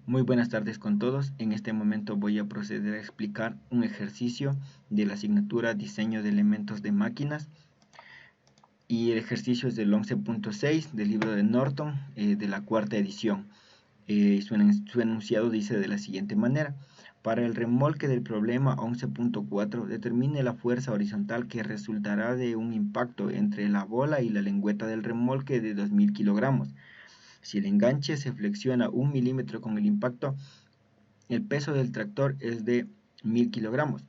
Muy buenas tardes con todos. En este momento voy a proceder a explicar un ejercicio de la asignatura Diseño de elementos de máquinas y el ejercicio es del 11.6 del libro de Norton de la cuarta edición. Su enunciado dice de la siguiente manera: para el remolque del problema 11.4 determine la fuerza horizontal que resultará de un impacto entre la bola y la lengüeta del remolque de 2000 kilogramos. Si el enganche se flexiona 1 milímetro con el impacto, el peso del tractor es de 1000 kilogramos.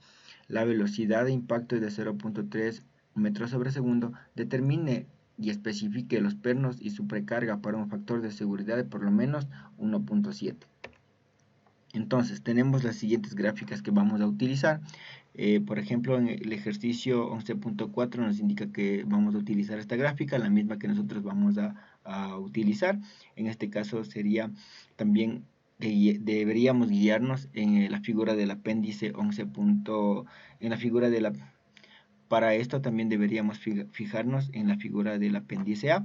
La velocidad de impacto es de 0.3 metros sobre segundo. Determine y especifique los pernos y su precarga para un factor de seguridad de por lo menos 1.7. Entonces tenemos las siguientes gráficas que vamos a utilizar. Por ejemplo, en el ejercicio 11.4 nos indica que vamos a utilizar esta gráfica, la misma que nosotros vamos a utilizar. En este caso sería también, deberíamos guiarnos en la figura del apéndice 11. En la figura de la, para esto también deberíamos fijarnos en la figura del apéndice A,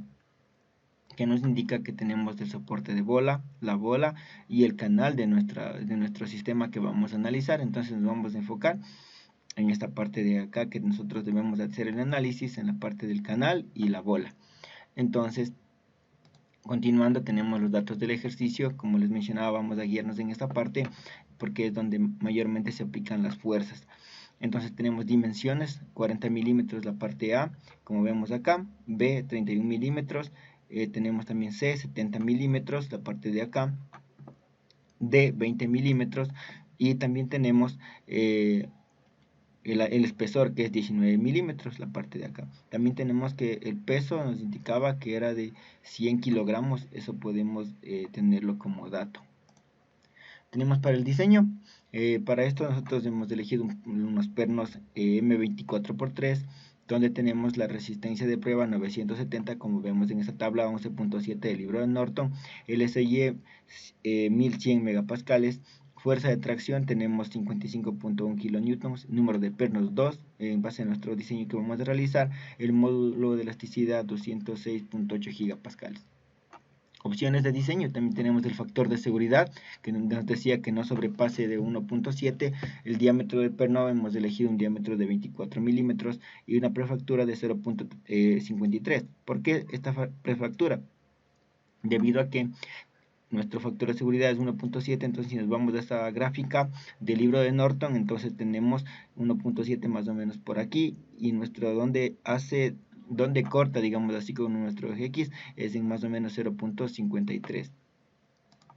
que nos indica que tenemos el soporte de bola, la bola y el canal de nuestro sistema que vamos a analizar. Entonces nos vamos a enfocar en esta parte de acá, que nosotros debemos hacer el análisis en la parte del canal y la bola. Entonces, continuando, tenemos los datos del ejercicio. Como les mencionaba, vamos a guiarnos en esta parte porque es donde mayormente se aplican las fuerzas. Entonces tenemos dimensiones: 40 milímetros la parte A, como vemos acá; B, 31 milímetros; tenemos también C, 70 milímetros la parte de acá; D, 20 milímetros; y también tenemos el espesor, que es 19 milímetros la parte de acá. También tenemos que el peso nos indicaba que era de 100 kilogramos. Eso podemos tenerlo como dato. Tenemos para el diseño. Para esto nosotros hemos elegido unos pernos M24x3, donde tenemos la resistencia de prueba 970, como vemos en esta tabla 11.7 del libro de Norton. LSI 1100 megapascales. Fuerza de tracción tenemos 55.1 kilonewtons. Número de pernos 2, en base a nuestro diseño que vamos a realizar. El módulo de elasticidad 206.8 gigapascales. Opciones de diseño: también tenemos el factor de seguridad, que nos decía que no sobrepase de 1.7. El diámetro del perno, hemos elegido un diámetro de 24 milímetros y una prefactura de 0.53. ¿Por qué esta prefactura? Debido a que nuestro factor de seguridad es 1.7, entonces si nos vamos a esta gráfica del libro de Norton, entonces tenemos 1.7 más o menos por aquí, y nuestro donde corta, digamos así, con nuestro eje X es en más o menos 0.53.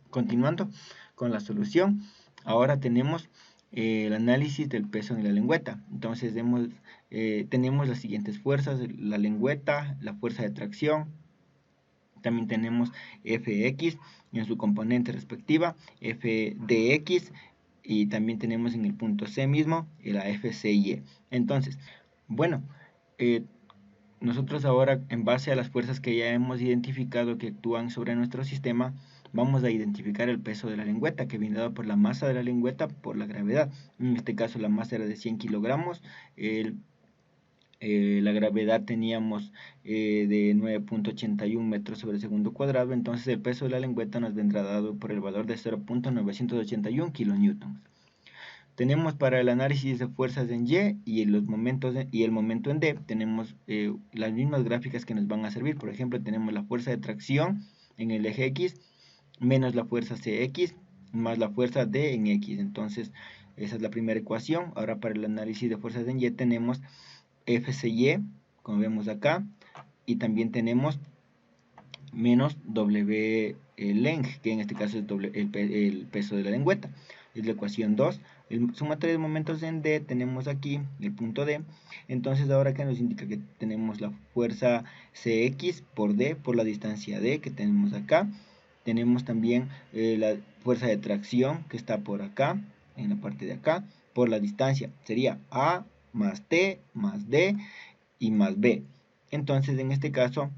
Continuando con la solución, ahora tenemos el análisis del peso en la lengüeta. Entonces tenemos las siguientes fuerzas: la lengüeta, la fuerza de tracción. También tenemos Fx en su componente respectiva, Fdx, y también tenemos en el punto C mismo la Fcy. Entonces, bueno, nosotros ahora, en base a las fuerzas que ya hemos identificado que actúan sobre nuestro sistema, vamos a identificar el peso de la lengüeta, que viene dado por la masa de la lengüeta por la gravedad. En este caso la masa era de 100 kilogramos, la gravedad teníamos de 9.81 metros sobre segundo cuadrado. Entonces el peso de la lengüeta nos vendrá dado por el valor de 0.981 kilonewtons. Tenemos para el análisis de fuerzas en Y y el momento en D, tenemos las mismas gráficas que nos van a servir. Por ejemplo, tenemos la fuerza de tracción en el eje X menos la fuerza CX más la fuerza D en X. Entonces esa es la primera ecuación. Ahora para el análisis de fuerzas en Y tenemos Fcy, como vemos acá, y también tenemos menos W leng, que en este caso es el peso de la lengüeta. Es la ecuación 2. Sumatoria de momentos en D, tenemos aquí el punto D. Entonces ahora que nos indica que tenemos la fuerza Cx por D, por la distancia D que tenemos acá. Tenemos también la fuerza de tracción que está por acá, en la parte de acá, por la distancia. Sería A más T más D y más B. Entonces en este caso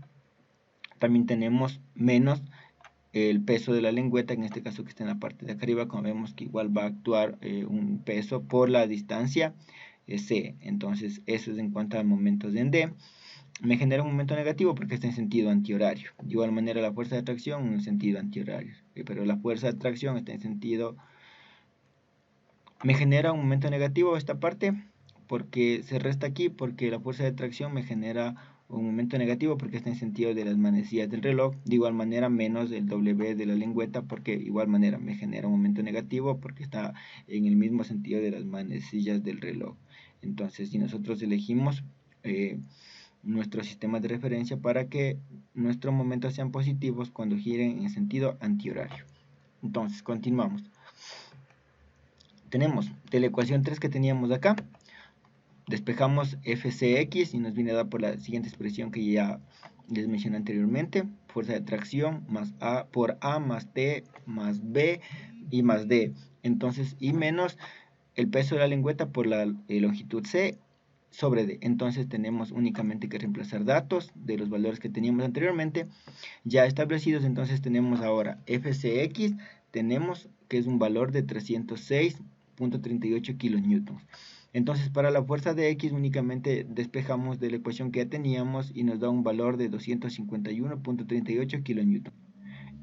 también tenemos menos el peso de la lengüeta, en este caso que está en la parte de acá arriba, como vemos que igual va a actuar un peso por la distancia C. Entonces eso es en cuanto a momentos en D. Me genera un momento negativo porque está en sentido antihorario. De igual manera la fuerza de atracción en sentido antihorario. pero la fuerza de tracción está en sentido, me genera un momento negativo esta parte, porque se resta aquí, porque la fuerza de tracción me genera un momento negativo porque está en sentido de las manecillas del reloj, de igual manera menos el W de la lengüeta, porque de igual manera me genera un momento negativo porque está en el mismo sentido de las manecillas del reloj. Entonces, si nosotros elegimos nuestro sistema de referencia para que nuestros momentos sean positivos cuando giren en sentido antihorario. Entonces, continuamos. Tenemos de la ecuación 3 que teníamos acá, despejamos FCX y nos viene dada por la siguiente expresión que ya les mencioné anteriormente, fuerza de tracción más A por A más T más B y más D. Entonces, y menos el peso de la lengüeta por la longitud C sobre D. Entonces tenemos únicamente que reemplazar datos de los valores que teníamos anteriormente ya establecidos. Entonces tenemos ahora FCX, tenemos que es un valor de 306.38 kilonewtons. Entonces para la fuerza de X únicamente despejamos de la ecuación que ya teníamos y nos da un valor de 251.38 kilonewtons.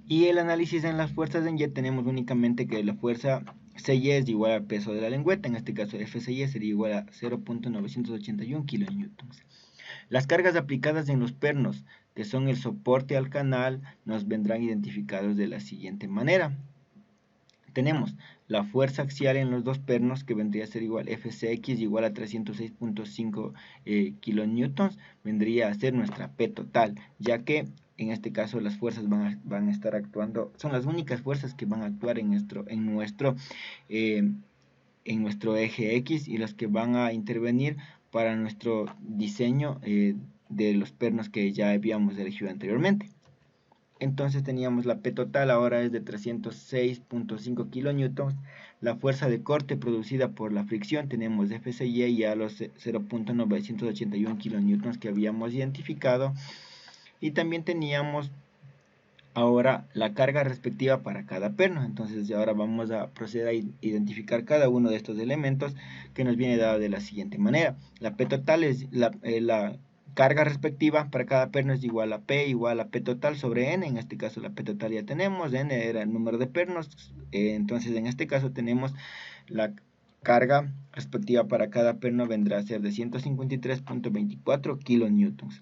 Y el análisis en las fuerzas en Y tenemos únicamente que la fuerza CY es igual al peso de la lengüeta, en este caso FCY sería igual a 0.981 kilonewtons. Las cargas aplicadas en los pernos, que son el soporte al canal, nos vendrán identificados de la siguiente manera. Tenemos la fuerza axial en los dos pernos, que vendría a ser igual FCX igual a 306.5 kilonewtons, vendría a ser nuestra P total, ya que en este caso las fuerzas van a estar actuando, son las únicas fuerzas que van a actuar en nuestro eje X y las que van a intervenir para nuestro diseño de los pernos que ya habíamos elegido anteriormente. Entonces teníamos la P total, ahora es de 306.5 kilonewtons. La fuerza de corte producida por la fricción tenemos FCY ya los 0.981 kilonewtons que habíamos identificado. Y también teníamos ahora la carga respectiva para cada perno. Entonces ahora vamos a proceder a identificar cada uno de estos elementos que nos viene dado de la siguiente manera. La P total es la carga respectiva para cada perno es igual a P total sobre N. En este caso la P total ya tenemos, N era el número de pernos, entonces en este caso tenemos la carga respectiva para cada perno vendrá a ser de 153.24 kilonewtons.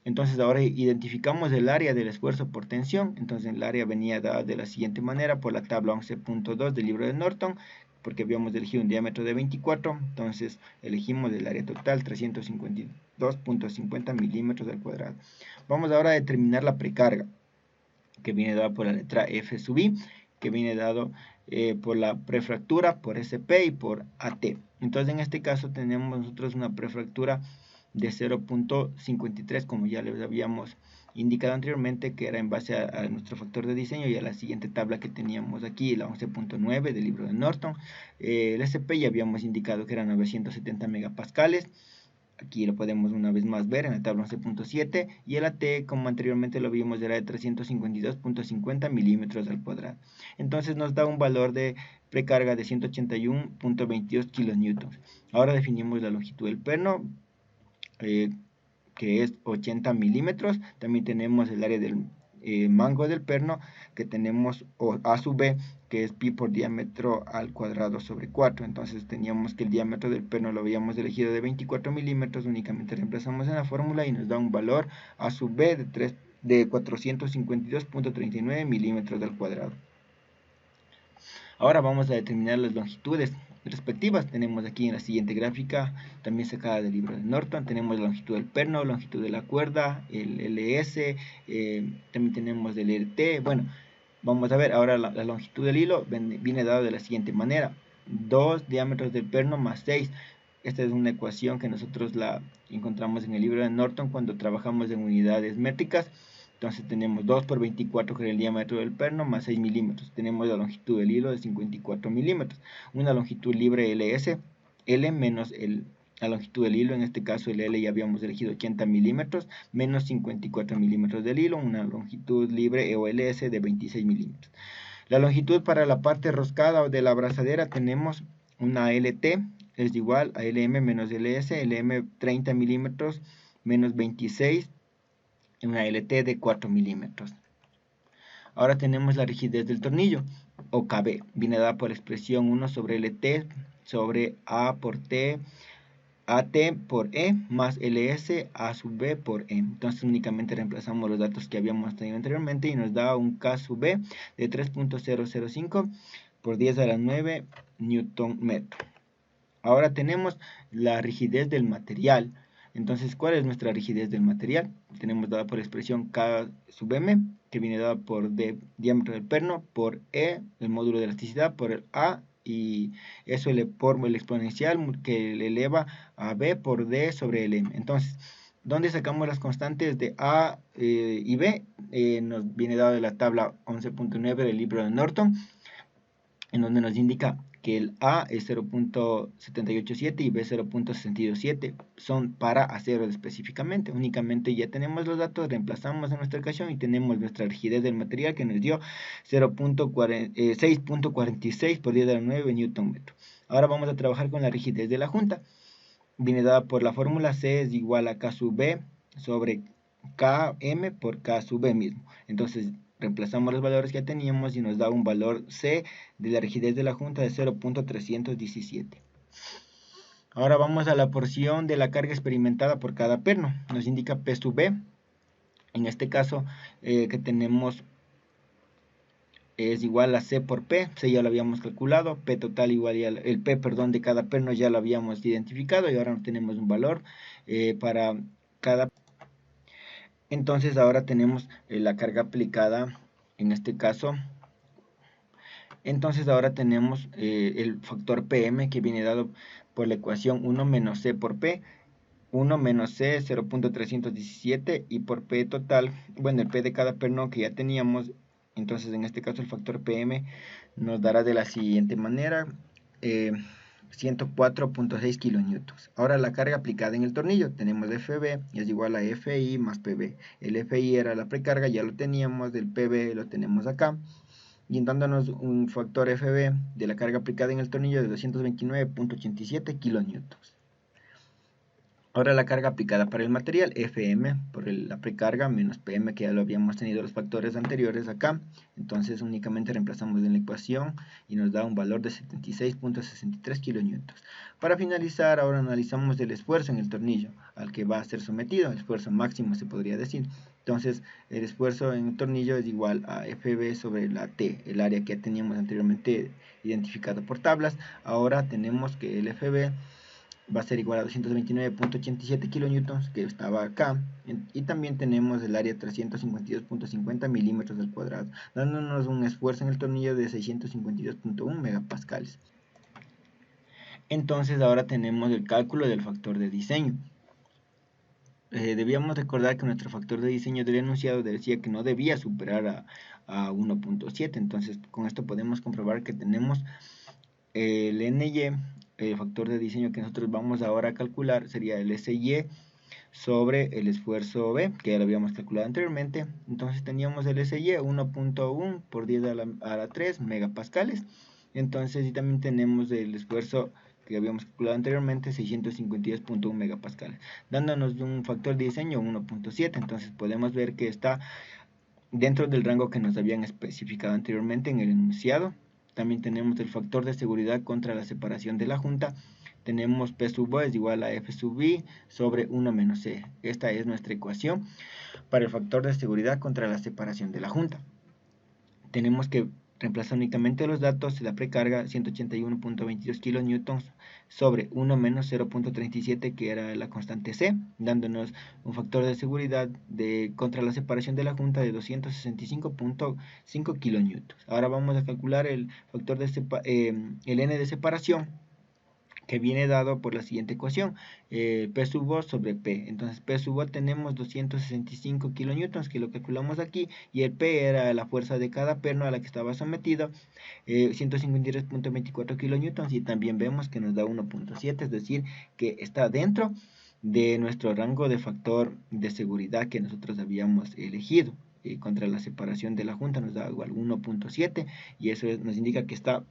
Entonces ahora identificamos el área del esfuerzo por tensión. Entonces el área venía dada de la siguiente manera por la tabla 11.2 del libro de Norton, porque habíamos elegido un diámetro de 24, entonces elegimos el área total 352.50 milímetros al cuadrado. Vamos ahora a determinar la precarga, que viene dada por la letra F sub I, que viene dado por la prefractura, por SP y por AT. Entonces en este caso tenemos nosotros una prefractura de 0.53, como ya les habíamos indicado anteriormente, que era en base a nuestro factor de diseño y a la siguiente tabla que teníamos aquí, la 11.9 del libro de Norton. El SP ya habíamos indicado que era 970 megapascales. Aquí lo podemos una vez más ver en la tabla 11.7, y el AT, como anteriormente lo vimos, era de 352.50 milímetros al cuadrado. Entonces nos da un valor de precarga de 181.22 kilonewtons. Ahora definimos la longitud del perno, que es 80 milímetros. También tenemos el área del mango del perno, que tenemos A sub B, que es pi por diámetro al cuadrado sobre 4. Entonces teníamos que el diámetro del perno lo habíamos elegido de 24 milímetros, únicamente reemplazamos en la fórmula y nos da un valor A sub B de 452.39 milímetros al cuadrado. Ahora vamos a determinar las longitudes respectivas. Tenemos aquí en la siguiente gráfica, también sacada del libro de Norton, tenemos la longitud del perno, longitud de la cuerda, el LS, también tenemos el LT. Bueno, vamos a ver ahora la longitud del hilo, viene dado de la siguiente manera: 2 diámetros del perno más 6. Esta es una ecuación que nosotros la encontramos en el libro de Norton cuando trabajamos en unidades métricas. Entonces tenemos 2 por 24, que es el diámetro del perno, más 6 milímetros. Tenemos la longitud del hilo de 54 milímetros. Una longitud libre LS, L menos la longitud del hilo, en este caso el L ya habíamos elegido 80 milímetros, menos 54 milímetros del hilo, una longitud libre o LS de 26 milímetros. La longitud para la parte roscada o de la abrazadera tenemos una LT, es igual a LM menos LS, LM 30 milímetros menos 26, una LT de 4 milímetros. Ahora tenemos la rigidez del tornillo, o KB, viene dada por la expresión 1 sobre LT sobre A por T, AT por E más LS A sub B por E. Entonces únicamente reemplazamos los datos que habíamos tenido anteriormente y nos da un K sub B de 3.005 por 10 a la 9 Newton metro. Ahora tenemos la rigidez del material. Entonces, ¿cuál es nuestra rigidez del material? Tenemos dada por la expresión K sub M, que viene dada por D, diámetro del perno, por E, el módulo de elasticidad, por el A, y eso por el exponencial que le eleva a B por D sobre el M. Entonces, ¿dónde sacamos las constantes de A y B? Nos viene dado de la tabla 11.9 del libro de Norton, en donde nos indica que el A es 0.787 y B 0.627, son para acero específicamente. Únicamente ya tenemos los datos, reemplazamos en nuestra ecuación y tenemos nuestra rigidez del material que nos dio 6.46 por 10 a la 9 Newton metro. Ahora vamos a trabajar con la rigidez de la junta. Viene dada por la fórmula C es igual a K sub B sobre Km por K sub B mismo. Entonces reemplazamos los valores que ya teníamos y nos da un valor C de la rigidez de la junta de 0.317. Ahora vamos a la porción de la carga experimentada por cada perno. Nos indica P sub B. En este caso que tenemos es igual a C por P, C ya lo habíamos calculado, P total igual a el P, perdón, de cada perno ya lo habíamos identificado y ahora tenemos un valor para cada. Entonces ahora tenemos la carga aplicada en este caso. Entonces ahora tenemos el factor PM que viene dado por la ecuación 1 menos C por P, 1 menos C 0.317 y por P total, bueno, el P de cada perno que ya teníamos. Entonces en este caso el factor PM nos dará de la siguiente manera, 104.6 kilonewtons. Ahora la carga aplicada en el tornillo, tenemos FB es igual a FI más PB. El FI era la precarga, ya lo teníamos, del PB lo tenemos acá, y dándonos un factor FB de la carga aplicada en el tornillo de 229.87 kilonewtons. Ahora la carga aplicada para el material, Fm por la precarga menos Pm, que ya lo habíamos tenido los factores anteriores acá. Entonces únicamente reemplazamos en la ecuación y nos da un valor de 76.63 kilonewtons. Para finalizar, ahora analizamos el esfuerzo en el tornillo al que va a ser sometido, el esfuerzo máximo se podría decir. Entonces el esfuerzo en el tornillo es igual a Fb sobre la T, el área que teníamos anteriormente identificado por tablas. Ahora tenemos que el Fb va a ser igual a 229.87 kilonewtons, que estaba acá, y también tenemos el área 352.50 milímetros al cuadrado, dándonos un esfuerzo en el tornillo de 652.1 megapascales. Entonces ahora tenemos el cálculo del factor de diseño. Debíamos recordar que nuestro factor de diseño del enunciado decía que no debía superar a 1.7, entonces con esto podemos comprobar que tenemos el NY, el factor de diseño que nosotros vamos ahora a calcular sería el SY sobre el esfuerzo B, que ya lo habíamos calculado anteriormente. Entonces teníamos el SY 1.1 por 10 a la 3 megapascales. Entonces, y también tenemos el esfuerzo que habíamos calculado anteriormente, 652.1 megapascales, dándonos un factor de diseño 1.7. Entonces podemos ver que está dentro del rango que nos habían especificado anteriormente en el enunciado. También tenemos el factor de seguridad contra la separación de la junta. Tenemos P sub O es igual a F sub I sobre 1 menos C. Esta es nuestra ecuación para el factor de seguridad contra la separación de la junta. Tenemos que reemplazar únicamente los datos de la precarga 181.22 kilonewtons sobre 1 menos 0.37 que era la constante C, dándonos un factor de seguridad contra la separación de la junta de 265.5 kilonewtons. Ahora vamos a calcular el factor de el N de separación, que viene dado por la siguiente ecuación, P sub O sobre P. Entonces P sub O tenemos 265 kilonewtons, que lo calculamos aquí, y el P era la fuerza de cada perno a la que estaba sometido, 153.24 kilonewtons, y también vemos que nos da 1.7, es decir, que está dentro de nuestro rango de factor de seguridad que nosotros habíamos elegido. Contra la separación de la junta nos da igual 1.7, y eso nos indica que está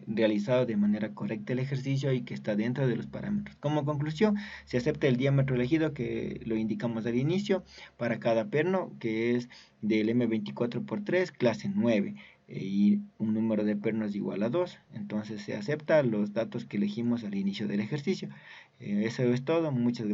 realizado de manera correcta el ejercicio y que está dentro de los parámetros. Como conclusión, se acepta el diámetro elegido que lo indicamos al inicio para cada perno, que es del M24x3 clase 9 y un número de pernos igual a 2. Entonces se acepta los datos que elegimos al inicio del ejercicio. Eso es todo. Muchas gracias.